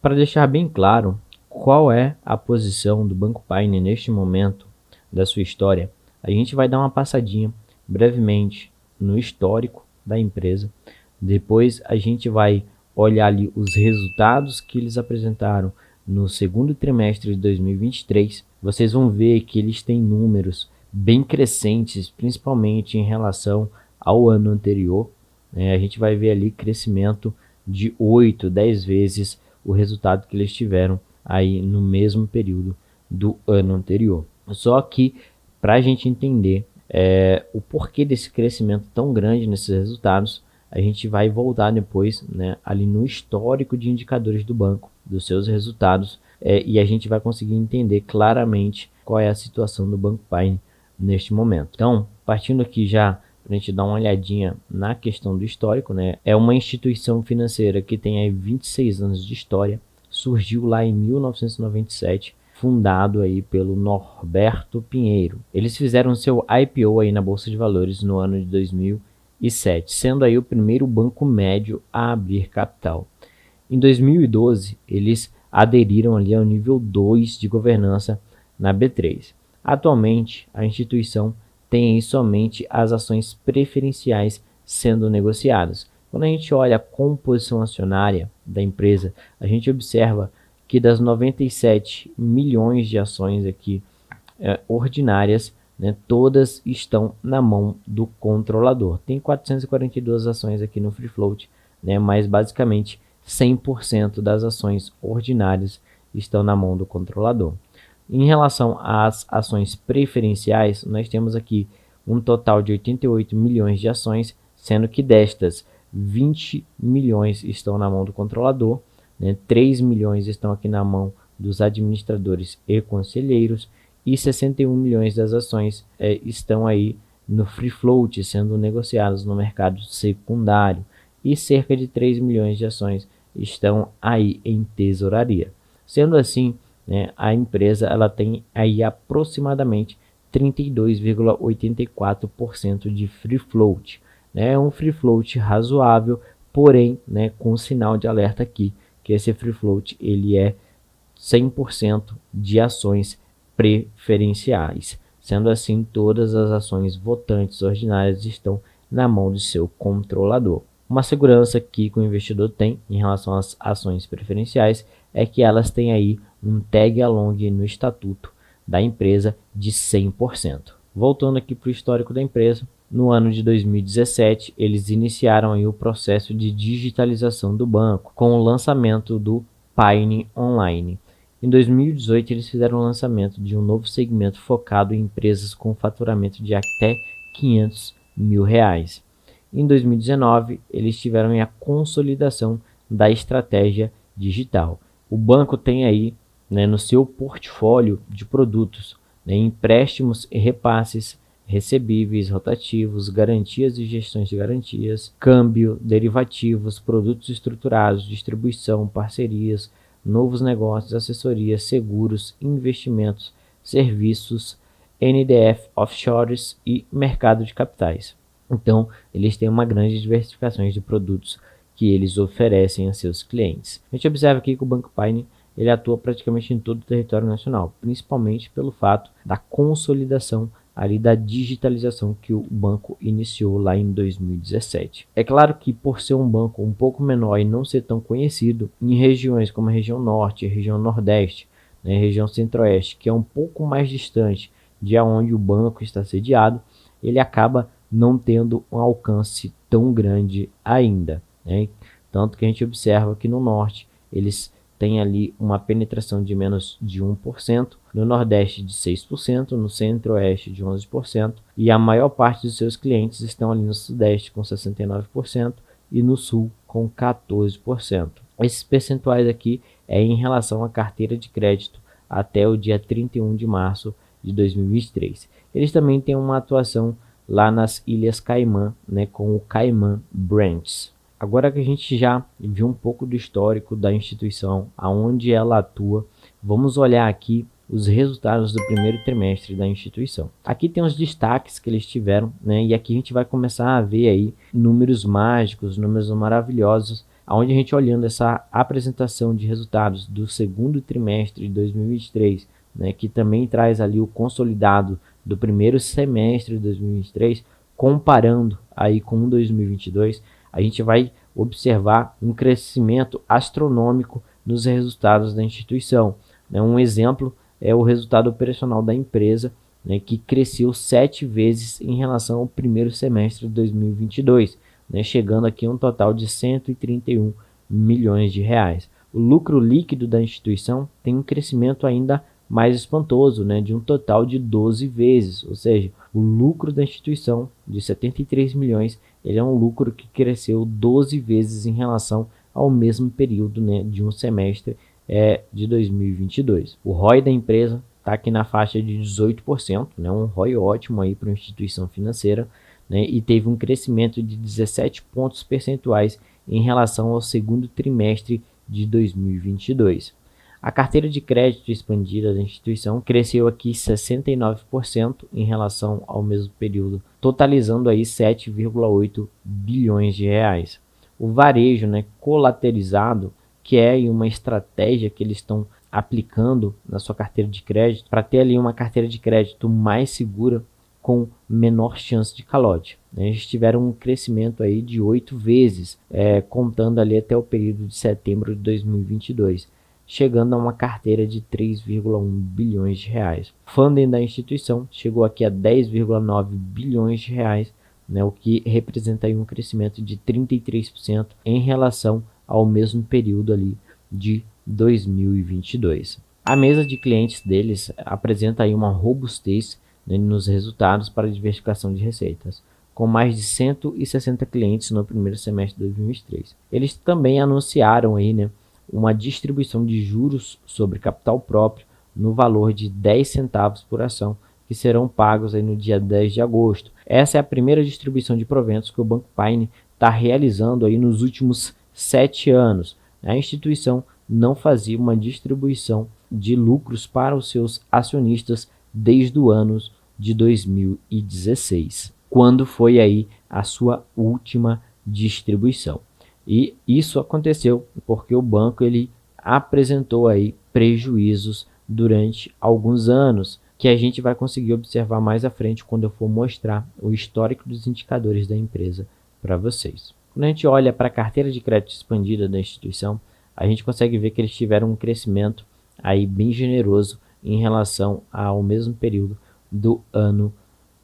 Para deixar bem claro qual é a posição do Banco Paine neste momento da sua história, a gente vai dar uma passadinha brevemente no histórico da empresa. Depois a gente vai olhar ali os resultados que eles apresentaram no segundo trimestre de 2023. Vocês vão ver que eles têm números bem crescentes, principalmente em relação ao ano anterior. A gente vai ver ali crescimento de 8, 10 vezes o resultado que eles tiveram aí no mesmo período do ano anterior. Só que para a gente entender o porquê desse crescimento tão grande nesses resultados, a gente vai voltar depois, ali no histórico de indicadores do banco, dos seus resultados, e a gente vai conseguir entender claramente qual é a situação do Banco Paine neste momento. Então, partindo aqui já para a gente dar uma olhadinha na questão do histórico, é uma instituição financeira que tem aí 26 anos de história, surgiu lá em 1997, fundado aí pelo Norberto Pinheiro. Eles fizeram seu IPO aí na Bolsa de Valores no ano de 2007, sendo aí o primeiro banco médio a abrir capital. Em 2012, eles aderiram ali ao nível 2 de governança na B3. Atualmente, a instituição tem aí somente as ações preferenciais sendo negociadas. Quando a gente olha a composição acionária da empresa, a gente observa que das 97 milhões de ações aqui ordinárias, todas estão na mão do controlador. Tem 442 ações aqui no Free Float, mas basicamente 100% das ações ordinárias estão na mão do controlador. Em relação às ações preferenciais, nós temos aqui um total de 88 milhões de ações, sendo que destas 20 milhões estão na mão do controlador, 3 milhões estão aqui na mão dos administradores e conselheiros, e 61 milhões das ações estão aí no Free Float, sendo negociadas no mercado secundário, e cerca de 3 milhões de ações estão aí em tesouraria. Sendo assim, a empresa ela tem aí aproximadamente 32,84% de free float. É um free float razoável, porém, com sinal de alerta aqui, que esse free float ele é 100% de ações preferenciais. Sendo assim, todas as ações votantes ordinárias estão na mão do seu controlador. Uma segurança que o investidor tem em relação às ações preferenciais é que elas têm aí um tag along no estatuto da empresa de 100%. Voltando aqui para o histórico da empresa, no ano de 2017 eles iniciaram aí o processo de digitalização do banco com o lançamento do Paine Online. Em 2018 eles fizeram o lançamento de um novo segmento focado em empresas com faturamento de até R$500 mil. Em 2019 eles tiveram a consolidação da estratégia digital. O banco tem aí no seu portfólio de produtos empréstimos e repasses, recebíveis, rotativos, garantias e gestões de garantias, câmbio, derivativos, produtos estruturados, distribuição, parcerias, novos negócios, assessorias, seguros, investimentos, serviços, NDF, offshores e mercado de capitais. Então, eles têm uma grande diversificação de produtos que eles oferecem a seus clientes. A gente observa aqui que o Banco Paine ele atua praticamente em todo o território nacional, principalmente pelo fato da consolidação ali da digitalização que o banco iniciou lá em 2017. É claro que por ser um banco um pouco menor e não ser tão conhecido, em regiões como a região norte, a região nordeste, a região centro-oeste, que é um pouco mais distante de onde o banco está sediado, ele acaba não tendo um alcance tão grande ainda. Tanto que a gente observa que no norte eles têm ali uma penetração de menos de 1%, no nordeste de 6%, no centro-oeste de 11%, e a maior parte dos seus clientes estão ali no sudeste com 69% e no sul com 14%. Esses percentuais aqui é em relação à carteira de crédito até o dia 31 de março de 2023. Eles também têm uma atuação lá nas Ilhas Caimã, com o Cayman Branch. Agora que a gente já viu um pouco do histórico da instituição, aonde ela atua, vamos olhar aqui os resultados do primeiro trimestre da instituição. Aqui tem os destaques que eles tiveram, e aqui a gente vai começar a ver aí números mágicos, números maravilhosos onde a gente olhando essa apresentação de resultados do segundo trimestre de 2023, né, que também traz ali o consolidado do primeiro semestre de 2023, comparando aí com 2022, a gente vai observar um crescimento astronômico nos resultados da instituição. Um exemplo é o resultado operacional da empresa, né, que cresceu 7 vezes em relação ao primeiro semestre de 2022, né, chegando aqui a um total de 131 milhões de reais. O lucro líquido da instituição tem um crescimento ainda mais espantoso, né, de um total de 12 vezes, ou seja, o lucro da instituição de 73 milhões, ele é um lucro que cresceu 12 vezes em relação ao mesmo período, né, de um semestre de 2022. O ROI da empresa está aqui na faixa de 18%, né, um ROI ótimo aí para uma instituição financeira, né, e teve um crescimento de 17 pontos percentuais em relação ao segundo trimestre de 2022. A carteira de crédito expandida da instituição cresceu aqui 69% em relação ao mesmo período, totalizando aí 7,8 bilhões de reais. O varejo, né, colateralizado, que é uma estratégia que eles estão aplicando na sua carteira de crédito para ter ali uma carteira de crédito mais segura com menor chance de calote. Eles tiveram um crescimento aí de 8 vezes, contando ali até o período de setembro de 2022. Chegando a uma carteira de 3,1 bilhões de reais. O funding da instituição chegou aqui a 10,9 bilhões de reais, né, o que representa aí um crescimento de 33% em relação ao mesmo período ali de 2022. A mesa de clientes deles apresenta aí uma robustez, né, nos resultados para diversificação de receitas, com mais de 160 clientes no primeiro semestre de 2023. Eles também anunciaram aí, né, uma distribuição de juros sobre capital próprio no valor de 10 centavos por ação, que serão pagos aí no dia 10 de agosto. Essa é a primeira distribuição de proventos que o Banco Paine está realizando aí nos últimos 7 anos. A instituição não fazia uma distribuição de lucros para os seus acionistas desde o ano de 2016, quando foi aí a sua última distribuição. E isso aconteceu porque o banco ele apresentou aí prejuízos durante alguns anos, que a gente vai conseguir observar mais à frente quando eu for mostrar o histórico dos indicadores da empresa para vocês. Quando a gente olha para a carteira de crédito expandida da instituição, a gente consegue ver que eles tiveram um crescimento aí bem generoso em relação ao mesmo período do ano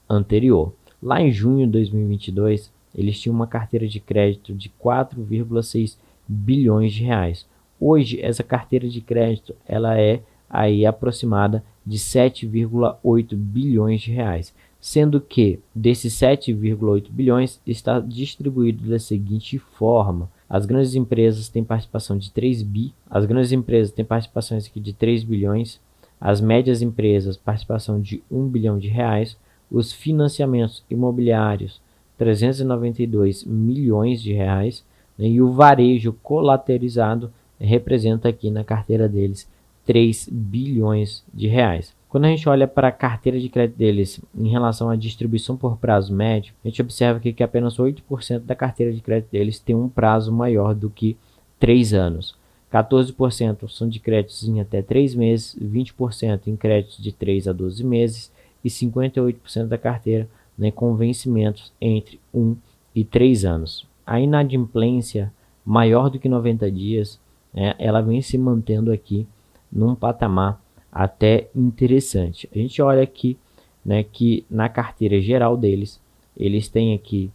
anterior. Lá em junho de 2022, eles tinham uma carteira de crédito de 4,6 bilhões de reais. Hoje, essa carteira de crédito ela é aí aproximada de 7,8 bilhões de reais, sendo que desses 7,8 bilhões está distribuído da seguinte forma: as grandes empresas têm participação de 3 bi, as grandes empresas têm participações aqui de 3 bilhões, as médias empresas participação de 1 bilhão de reais, os financiamentos imobiliários 392 milhões de reais, né, e o varejo colateralizado representa aqui na carteira deles 3 bilhões de reais. Quando a gente olha para a carteira de crédito deles em relação à distribuição por prazo médio, a gente observa aqui que apenas 8% da carteira de crédito deles tem um prazo maior do que 3 anos. 14% são de créditos em até 3 meses, 20% em créditos de 3 a 12 meses e 58% da carteira, né, com vencimentos entre 1 e 3 anos. A inadimplência maior do que 90 dias, né, ela vem se mantendo aqui num patamar até interessante. A gente olha aqui, né, que na carteira geral deles, eles têm aqui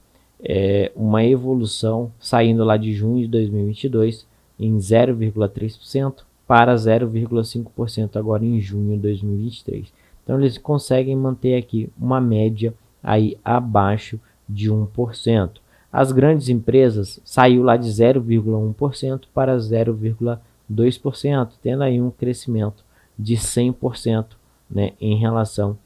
uma evolução saindo lá de junho de 2022 em 0,3% para 0,5% agora em junho de 2023. Então eles conseguem manter aqui uma média aí abaixo de 1%. As grandes empresas saiu lá de 0,1% para 0,2%, tendo aí um crescimento de 100%, né, em relação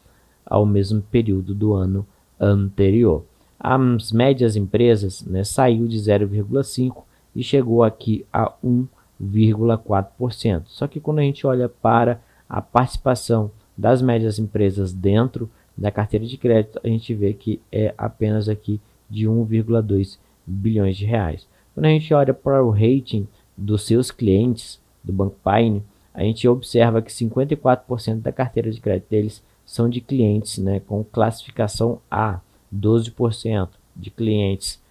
ao mesmo período do ano anterior. As médias empresas, né, saiu de 0,5% e chegou aqui a 1,4%. Só que quando a gente olha para a participação das médias empresas dentro da carteira de crédito, a gente vê que é apenas aqui de 1,2 bilhões de reais. Quando a gente olha para o rating dos seus clientes do Banco Paine, a gente observa que 54% da carteira de crédito deles são de clientes, né, com classificação A, 12% de clientes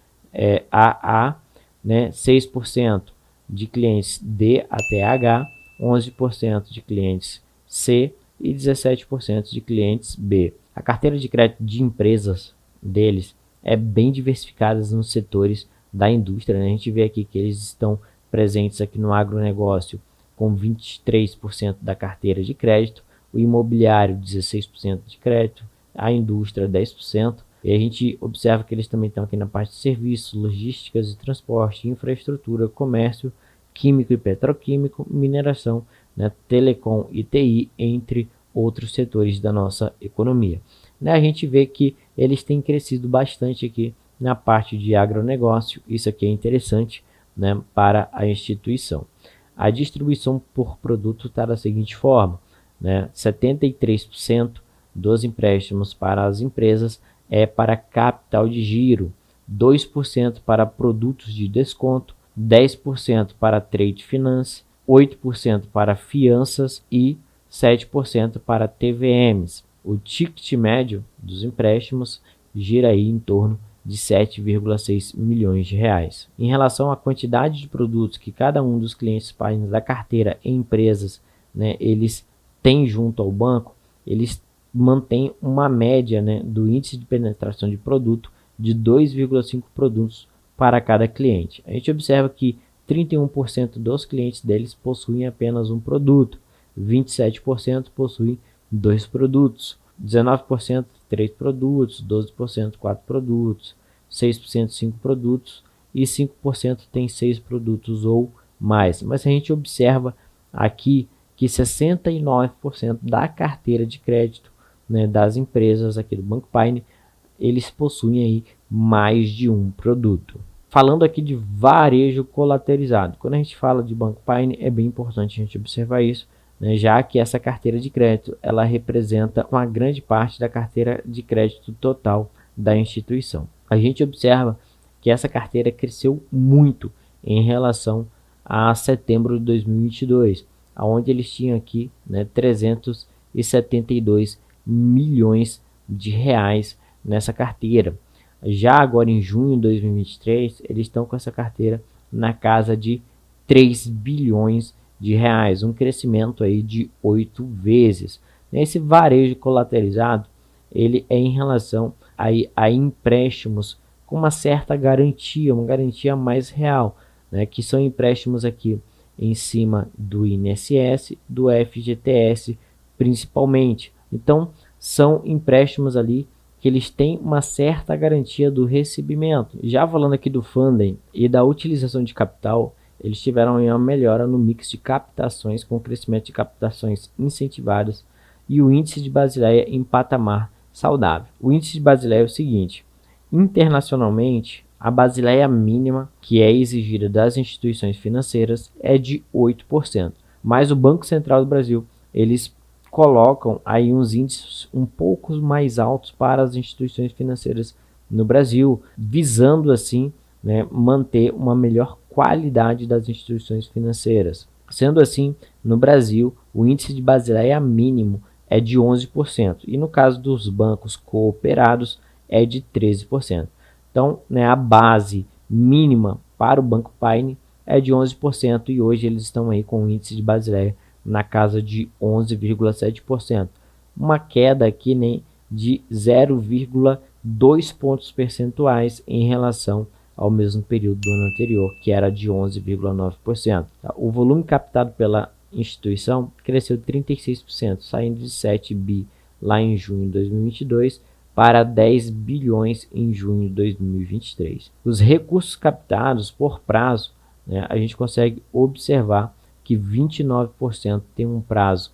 AA, né, 6% de clientes D até H, 11% de clientes C e 17% de clientes B. A carteira de crédito de empresas deles é bem diversificada nos setores da indústria, né? A gente vê aqui que eles estão presentes aqui no agronegócio com 23% da carteira de crédito, o imobiliário 16% de crédito, a indústria 10%, e a gente observa que eles também estão aqui na parte de serviços, logísticas e transporte, infraestrutura, comércio, químico e petroquímico, mineração, né, telecom e TI, entre outros setores da nossa economia. Né, a gente vê que eles têm crescido bastante aqui na parte de agronegócio, isso aqui é interessante, né, para a instituição. A distribuição por produto está da seguinte forma, né, 73% dos empréstimos para as empresas é para capital de giro, 2% para produtos de desconto, 10% para trade finance, 8% para fianças e 7% para TVMs. O ticket médio dos empréstimos gira aí em torno de 7,6 milhões de reais. Em relação à quantidade de produtos que cada um dos clientes páginas da carteira em empresas, né, eles têm junto ao banco, eles mantêm uma média, né, do índice de penetração de produto de 2,5 produtos para cada cliente. A gente observa que 31% dos clientes deles possuem apenas um produto, 27% possuem 2 produtos, 19% 3 produtos, 12% 4 produtos, 6% 5 produtos e 5% tem 6 produtos ou mais. Mas a gente observa aqui que 69% da carteira de crédito, né, das empresas aqui do Banco Paine, eles possuem aí mais de um produto. Falando aqui de varejo colateralizado, quando a gente fala de Banco Paine, é bem importante a gente observar isso, né, já que essa carteira de crédito ela representa uma grande parte da carteira de crédito total da instituição. A gente observa que essa carteira cresceu muito em relação a setembro de 2022, onde eles tinham aqui, né, 372 milhões de reais nessa carteira. Já agora em junho de 2023, eles estão com essa carteira na casa de 3 bilhões de reais, um crescimento aí de 8 vezes. Esse varejo colateralizado, ele é em relação a empréstimos com uma certa garantia, uma garantia mais real, né, que são empréstimos aqui em cima do INSS, do FGTS principalmente. Então, são empréstimos ali que eles têm uma certa garantia do recebimento. Já falando aqui do funding e da utilização de capital, eles tiveram uma melhora no mix de captações, com crescimento de captações incentivadas e o índice de Basileia em patamar saudável. O índice de Basileia é o seguinte: internacionalmente, a Basileia mínima que é exigida das instituições financeiras é de 8%, mas o Banco Central do Brasil, eles colocam aí uns índices um pouco mais altos para as instituições financeiras no Brasil, visando assim, né, manter uma melhor qualidade das instituições financeiras. Sendo assim, no Brasil, o índice de Basileia mínimo é de 11%, e no caso dos bancos cooperados é de 13%. Então, né, a base mínima para o Banco Paine é de 11%, e hoje eles estão aí com o índice de Basileia na casa de 11,7%. Uma queda aqui, né, de 0,2 pontos percentuais em relação ao mesmo período do ano anterior, que era de 11,9%. O volume captado pela instituição cresceu 36%, saindo de 7 bi lá em junho de 2022 para 10 bilhões em junho de 2023. Os recursos captados por prazo, né, a gente consegue observar que 29% tem um prazo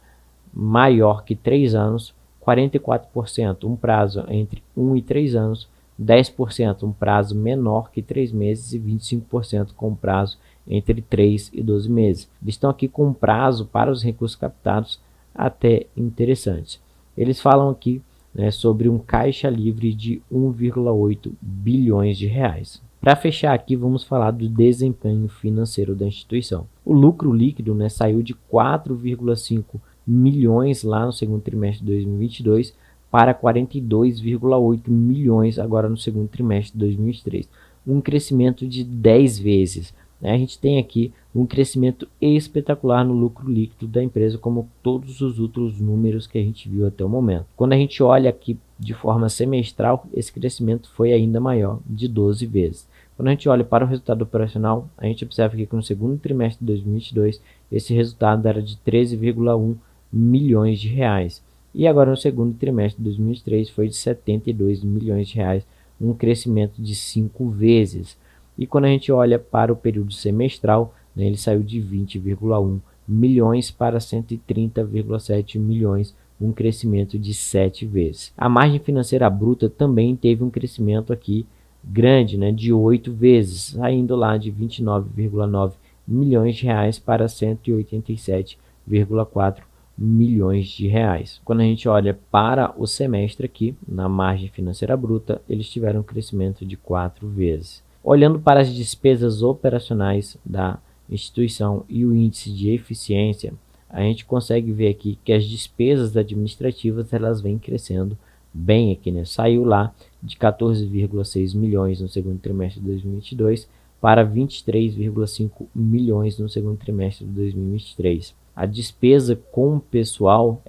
maior que 3 anos, 44% um prazo entre 1 e 3 anos, 10% um prazo menor que 3 meses e 25% com prazo entre 3 e 12 meses. Eles estão aqui com um prazo para os recursos captados até interessantes. Eles falam aqui, né, sobre um caixa livre de 1,8 bilhões de reais. Para fechar aqui, vamos falar do desempenho financeiro da instituição. O lucro líquido, né, saiu de 4,5 milhões lá no segundo trimestre de 2022 para 42,8 milhões agora no segundo trimestre de 2023. Um crescimento de 10 vezes. A gente tem aqui um crescimento espetacular no lucro líquido da empresa, como todos os outros números que a gente viu até o momento. Quando a gente olha aqui de forma semestral, esse crescimento foi ainda maior, de 12 vezes. Quando a gente olha para o resultado operacional, a gente observa que no segundo trimestre de 2022, esse resultado era de 13,1 milhões de reais. E agora no segundo trimestre de 2023 foi de 72 milhões de reais, um crescimento de 5 vezes. E quando a gente olha para o período semestral, né, ele saiu de 20,1 milhões para 130,7 milhões, um crescimento de 7 vezes. A margem financeira bruta também teve um crescimento aqui grande, né, de 8 vezes, saindo lá de 29,9 milhões de reais para 187,4 milhões de reais. Quando a gente olha para o semestre aqui, na margem financeira bruta, eles tiveram um crescimento de 4 vezes. Olhando para as despesas operacionais da instituição e o índice de eficiência, a gente consegue ver aqui que as despesas administrativas elas vêm crescendo bem aqui, né? Saiu lá de 14,6 milhões no segundo trimestre de 2022 para 23,5 milhões no segundo trimestre de 2023. A despesa com o pessoal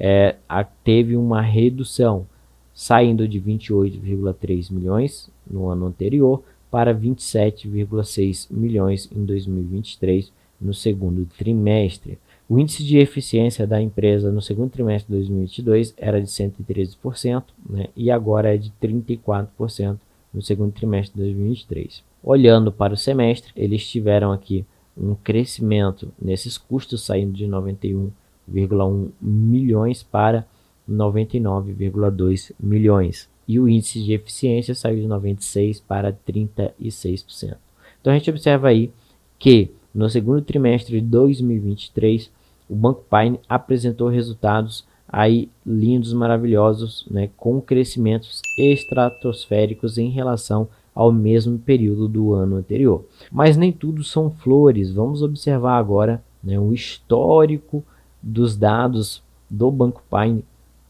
teve uma redução, saindo de 28,3 milhões no ano anterior para 27,6 milhões em 2023, no segundo trimestre. O índice de eficiência da empresa no segundo trimestre de 2022 era de 113%, né, e agora é de 34% no segundo trimestre de 2023. Olhando para o semestre, eles tiveram aqui um crescimento nesses custos, saindo de 91,1 milhões para 99,2 milhões. E o índice de eficiência saiu de 96% para 36%. Então a gente observa aí que no segundo trimestre de 2023, o Banco Paine apresentou resultados aí lindos, maravilhosos, né, com crescimentos estratosféricos em relação ao mesmo período do ano anterior. Mas nem tudo são flores. Vamos observar agora, né, o histórico dos dados do Banco Paine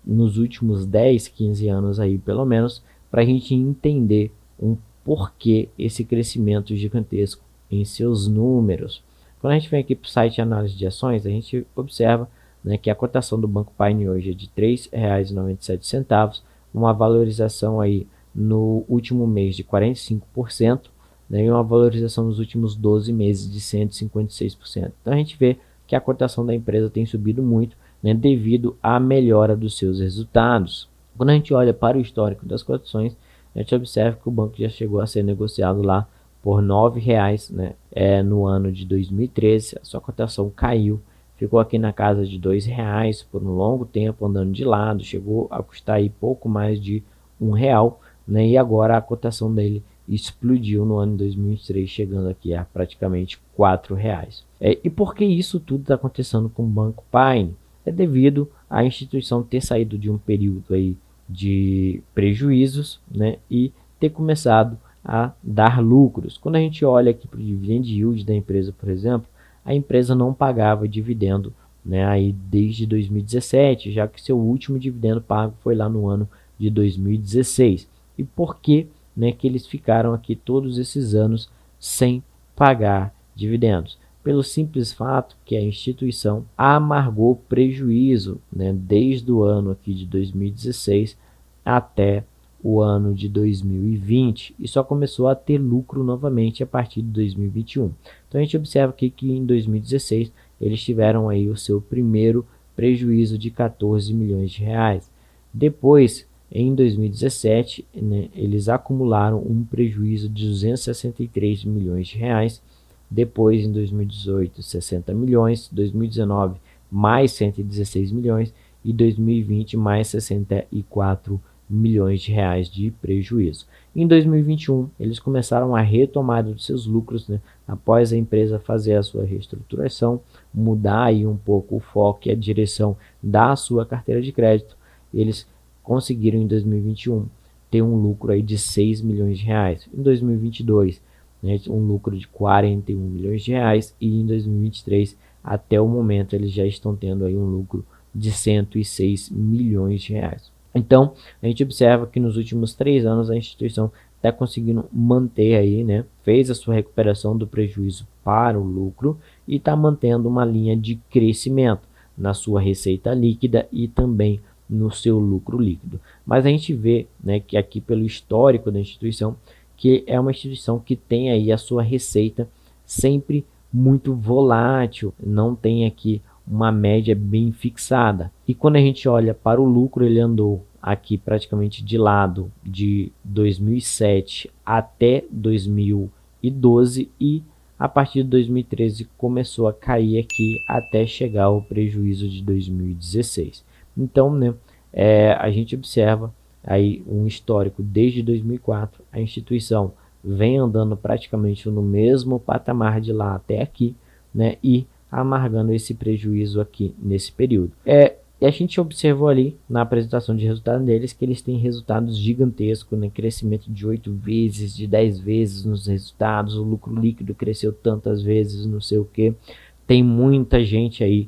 nos últimos 10, 15 anos aí pelo menos, para a gente entender um porquê esse crescimento gigantesco em seus números. Quando a gente vem aqui para o site de análise de ações, a gente observa, né, que a cotação do Banco Paine hoje é de R$ 3,97, uma valorização aí no último mês de 45%, né, e uma valorização nos últimos 12 meses de 156%. Então a gente vê que a cotação da empresa tem subido muito, né, devido à melhora dos seus resultados. Quando a gente olha para o histórico das cotações, a gente observa que o banco já chegou a ser negociado lá por R$ 9,00, né, no ano de 2013. A sua cotação caiu, ficou aqui na casa de R$ 2,00 por um longo tempo, andando de lado, chegou a custar aí pouco mais de R$ 1,00, né, e agora a cotação dele explodiu no ano de 2023, chegando aqui a praticamente R$ 4,00. E por que isso tudo está acontecendo com o Banco Paine? É devido à instituição ter saído de um período aí de prejuízos, né, e ter começado a dar lucros. Quando a gente olha aqui para o dividend yield da empresa, por exemplo, a empresa não pagava dividendo, né, aí desde 2017, já que seu último dividendo pago foi lá no ano de 2016. E por que, né, que eles ficaram aqui todos esses anos sem pagar dividendos? Pelo simples fato que a instituição amargou prejuízo, né, desde o ano aqui de 2016 até o ano de 2020 e só começou a ter lucro novamente a partir de 2021. Então a gente observa aqui que em 2016 eles tiveram aí o seu primeiro prejuízo de 14 milhões de reais. Depois, em 2017, né, eles acumularam um prejuízo de 263 milhões de reais. Depois, em 2018, 60 milhões, 2019, mais 116 milhões e 2020, mais 64 milhões de reais de prejuízo. Em 2021, eles começaram a retomada dos seus lucros, né, após a empresa fazer a sua reestruturação, mudar aí um pouco o foco e a direção da sua carteira de crédito. Eles conseguiram em 2021 ter um lucro aí de 6 milhões de reais. Em 2022, né, um lucro de 41 milhões de reais, e em 2023, até o momento, eles já estão tendo aí um lucro de 106 milhões de reais. Então, a gente observa que nos últimos 3 anos a instituição está conseguindo manter aí, né, fez a sua recuperação do prejuízo para o lucro e está mantendo uma linha de crescimento na sua receita líquida e também no seu lucro líquido. Mas a gente vê, né, que aqui pelo histórico da instituição, que é uma instituição que tem aí a sua receita sempre muito volátil, não tem aqui uma média bem fixada. E quando a gente olha para o lucro, ele andou aqui praticamente de lado de 2007 até 2012 e a partir de 2013 começou a cair aqui até chegar ao prejuízo de 2016. Então, né, a gente observa aí um histórico desde 2004, a instituição vem andando praticamente no mesmo patamar de lá até aqui, né, e amargando esse prejuízo aqui nesse período. E a gente observou ali na apresentação de resultado deles que eles têm resultados gigantescos, né? Crescimento de 8 vezes, de 10 vezes nos resultados, o lucro líquido cresceu tantas vezes, não sei o que. Tem muita gente aí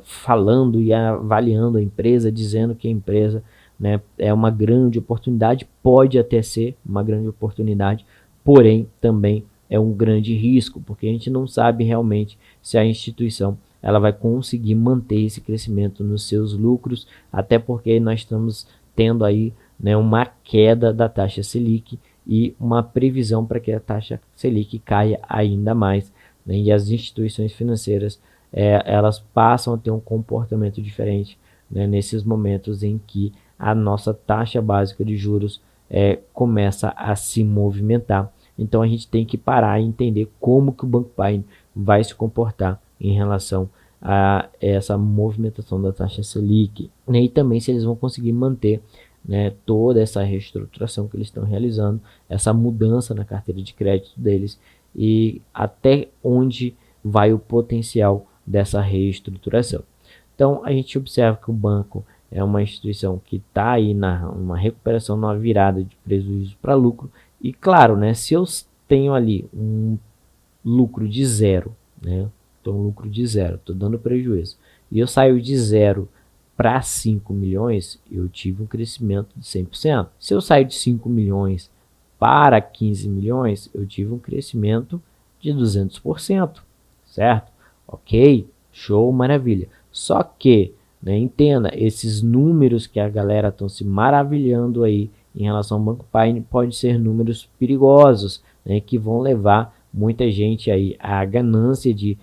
falando e avaliando a empresa, dizendo que a empresa, né, é uma grande oportunidade, pode até ser uma grande oportunidade, porém também é um grande risco, porque a gente não sabe realmente se a instituição ela vai conseguir manter esse crescimento nos seus lucros, até porque nós estamos tendo aí, né, uma queda da taxa Selic e uma previsão para que a taxa Selic caia ainda mais, né, e as instituições financeiras elas passam a ter um comportamento diferente, né, nesses momentos em que a nossa taxa básica de juros começa a se movimentar. Então a gente tem que parar e entender como que o Banco Paine vai se comportar em relação a essa movimentação da taxa Selic, né? E também se eles vão conseguir manter, né, toda essa reestruturação que eles estão realizando, essa mudança na carteira de crédito deles e até onde vai o potencial dessa reestruturação. Então a gente observa que o banco é uma instituição que está aí numa recuperação, numa virada de prejuízo para lucro. E claro, né, se eu tenho ali um lucro de zero, né, então um lucro de zero, estou dando prejuízo, e eu saio de zero para 5 milhões, eu tive um crescimento de 100%. Se eu saio de 5 milhões para 15 milhões, eu tive um crescimento de 200%, certo? Ok, show, maravilha. Só que, né, entenda, esses números que a galera estão se maravilhando aí em relação ao Banco Paine podem ser números perigosos, né, que vão levar muita gente aí à ganância de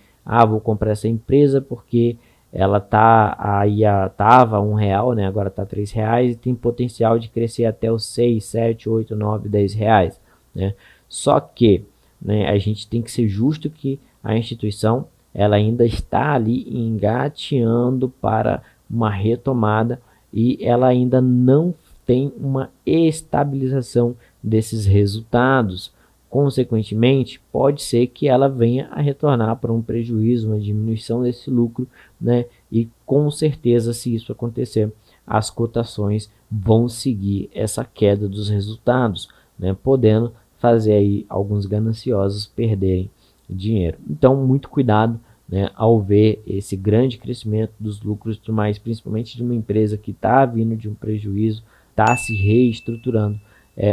vou comprar essa empresa porque ela estava R$1, né, agora está R$3 e tem potencial de crescer até os 6, 7, 8, 9, 10 reais, né? Só que, né, a gente tem que ser justo que a instituição ela ainda está ali engateando para uma retomada e ela ainda não tem uma estabilização desses resultados. Consequentemente, pode ser que ela venha a retornar para um prejuízo, uma diminuição desse lucro, né? E com certeza, se isso acontecer, as cotações vão seguir essa queda dos resultados, né? Podendo fazer aí alguns gananciosos perderem dinheiro. Então, muito cuidado, né, ao ver esse grande crescimento dos lucros, mais principalmente de uma empresa que está vindo de um prejuízo, está se reestruturando.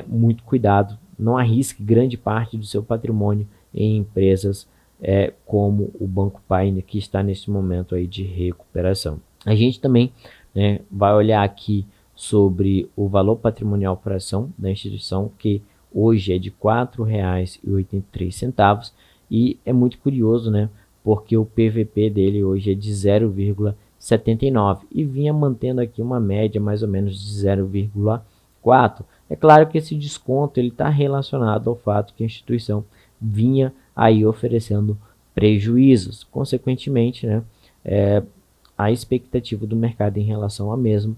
Muito cuidado, não arrisque grande parte do seu patrimônio em empresas como o Banco Paine, que está nesse momento aí de recuperação. A gente também, né, vai olhar aqui sobre o valor patrimonial por ação da instituição, que hoje é de R$ 4,83, e é muito curioso, né, porque o PVP dele hoje é de 0,79 e vinha mantendo aqui uma média mais ou menos de 0,4. É claro que esse desconto ele está relacionado ao fato que a instituição vinha aí oferecendo prejuízos. Consequentemente, né, a expectativa do mercado em relação a mesmo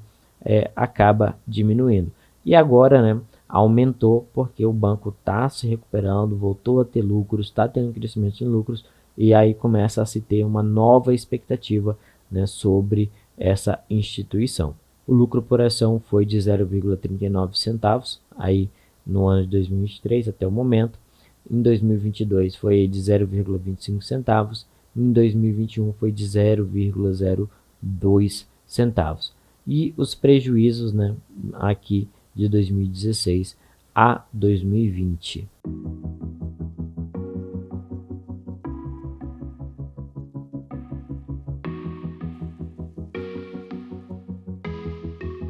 acaba diminuindo. E agora, né, aumentou porque o banco está se recuperando, voltou a ter lucros, está tendo crescimento de lucros, e aí começa a se ter uma nova expectativa, né, sobre essa instituição. O lucro por ação foi de 0,39 centavos aí no ano de 2023 até o momento, em 2022 foi de 0,25 centavos, em 2021 foi de 0,02 centavos. E os prejuízos, né, aqui de 2016 a 2020.